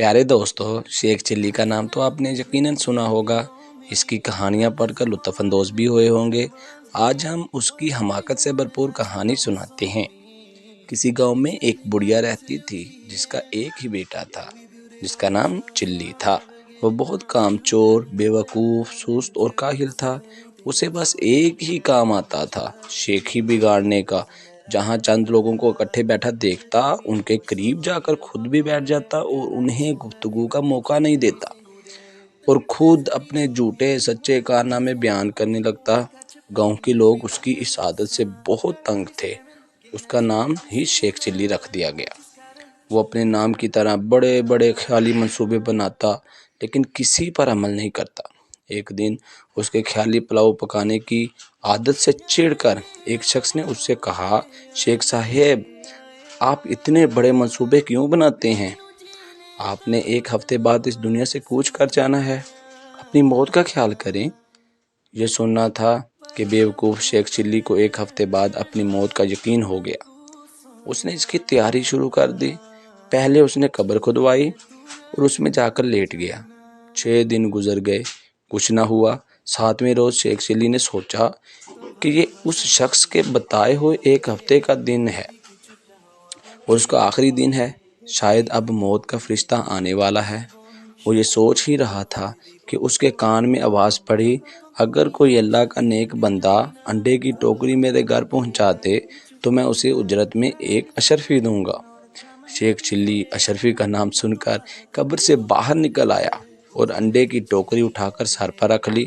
پیارے دوستو، شیخ چلی کا نام تو آپ نے یقیناً سنا ہوگا، اس کی کہانیاں پڑھ کر لطف اندوز بھی ہوئے ہوں گے۔ آج ہم اس کی حماقت سے بھرپور کہانی سناتے ہیں۔ کسی گاؤں میں ایک بڑھیا رہتی تھی جس کا ایک ہی بیٹا تھا، جس کا نام چلی تھا۔ وہ بہت کام چور، بیوقوف، سست اور کاہل تھا۔ اسے بس ایک ہی کام آتا تھا، شیخی بگاڑنے کا۔ جہاں چند لوگوں کو اکٹھے بیٹھا دیکھتا، ان کے قریب جا کر خود بھی بیٹھ جاتا اور انہیں گفتگو کا موقع نہیں دیتا، اور خود اپنے جھوٹے سچے کارنامے بیان کرنے لگتا۔ گاؤں کے لوگ اس کی اس عادت سے بہت تنگ تھے۔ اس کا نام ہی شیخ چلی رکھ دیا گیا۔ وہ اپنے نام کی طرح بڑے بڑے خیالی منصوبے بناتا، لیکن کسی پر عمل نہیں کرتا۔ ایک دن اس کے خیالی پلاؤ پکانے کی عادت سے چڑ کر ایک شخص نے اس سے کہا، شیخ صاحب، آپ اتنے بڑے منصوبے کیوں بناتے ہیں؟ آپ نے ایک ہفتے بعد اس دنیا سے کوچ کر جانا ہے، اپنی موت کا خیال کریں۔ یہ سننا تھا کہ بیوقوف شیخ چلی کو ایک ہفتے بعد اپنی موت کا یقین ہو گیا۔ اس نے اس کی تیاری شروع کر دی۔ پہلے اس نے قبر کھدوائی اور اس میں جا کر لیٹ گیا۔ 6 دن گزر گئے، کچھ نہ ہوا۔ 7ویں روز شیخ چلی نے سوچا کہ یہ اس شخص کے بتائے ہوئے ایک ہفتے کا دن ہے اور اس کا آخری دن ہے، شاید اب موت کا فرشتہ آنے والا ہے۔ وہ یہ سوچ ہی رہا تھا کہ اس کے کان میں آواز پڑی، اگر کوئی اللہ کا نیک بندہ انڈے کی ٹوکری میرے گھر پہنچاتے تو میں اسے اجرت میں ایک اشرفی دوں گا۔ شیخ چلی اشرفی کا نام سن کر قبر سے باہر نکل آیا اور انڈے کی ٹوکری اٹھا کر سر پر رکھ لی۔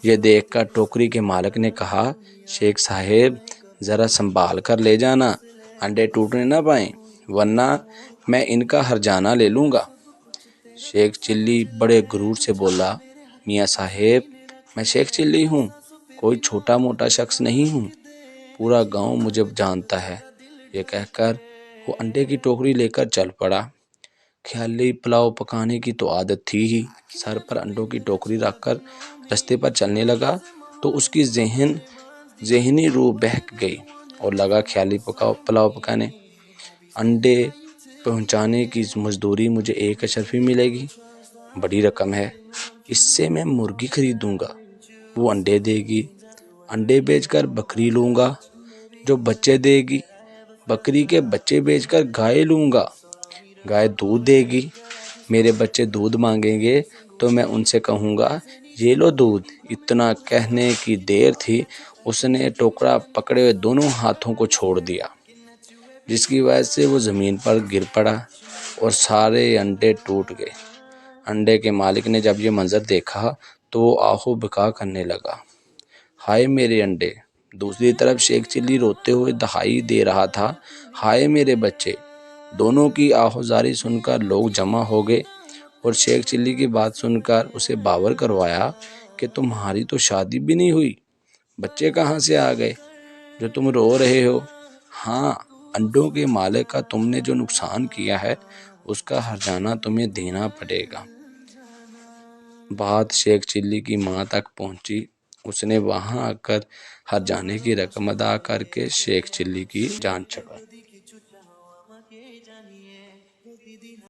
یہ دیکھ کر ٹوکری کے مالک نے کہا، شیخ صاحب، ذرا سنبھال کر لے جانا، انڈے ٹوٹنے نہ پائیں، ورنہ میں ان کا ہرجانہ لے لوں گا۔ شیخ چلی بڑے غرور سے بولا، میاں صاحب، میں شیخ چلی ہوں، کوئی چھوٹا موٹا شخص نہیں ہوں، پورا گاؤں مجھے جانتا ہے۔ یہ کہہ کر وہ انڈے کی ٹوکری لے کر چل پڑا۔ خیالی پلاؤ پکانے کی تو عادت تھی ہی۔ سر پر انڈوں کی ٹوکری رکھ کر رستے پر چلنے لگا تو اس کی ذہنی روح بہک گئی اور لگا خیالی پلاؤ پکانے۔ انڈے پہنچانے کی مزدوری مجھے 1 اشرفی ملے گی، بڑی رقم ہے، اس سے میں مرغی خریدوں گا، وہ انڈے دے گی، انڈے بیچ کر بکری لوں گا، جو بچے دے گی، بکری کے بچے بیچ کر گائے لوں گا، گائے دودھ دے گی، میرے بچے دودھ مانگیں گے تو میں ان سے کہوں گا، یہ لو دودھ۔ اتنا کہنے کی دیر تھی، اس نے ٹوکرا پکڑے ہوئے دونوں ہاتھوں کو چھوڑ دیا، جس کی وجہ سے وہ زمین پر گر پڑا اور سارے انڈے ٹوٹ گئے۔ انڈے کے مالک نے جب یہ منظر دیکھا تو وہ آہو بکا کرنے لگا، ہائے میرے انڈے۔ دوسری طرف شیخ چلی روتے ہوئے دہائی دے رہا تھا، ہائے میرے بچے۔ دونوں کی آہوزاری سن کر لوگ جمع ہو گئے اور شیخ چلی کی بات سن کر اسے باور کروایا کہ تمہاری تو شادی بھی نہیں ہوئی، بچے کہاں سے آ گئے جو تم رو رہے ہو؟ ہاں، انڈوں کے مالک کا تم نے جو نقصان کیا ہے اس کا ہرجانہ تمہیں دینا پڑے گا۔ بات شیخ چلی کی ماں تک پہنچی۔ اس نے وہاں آ کر ہرجانے کی رقم ادا کر کے شیخ چلی کی جان چھڑوائی۔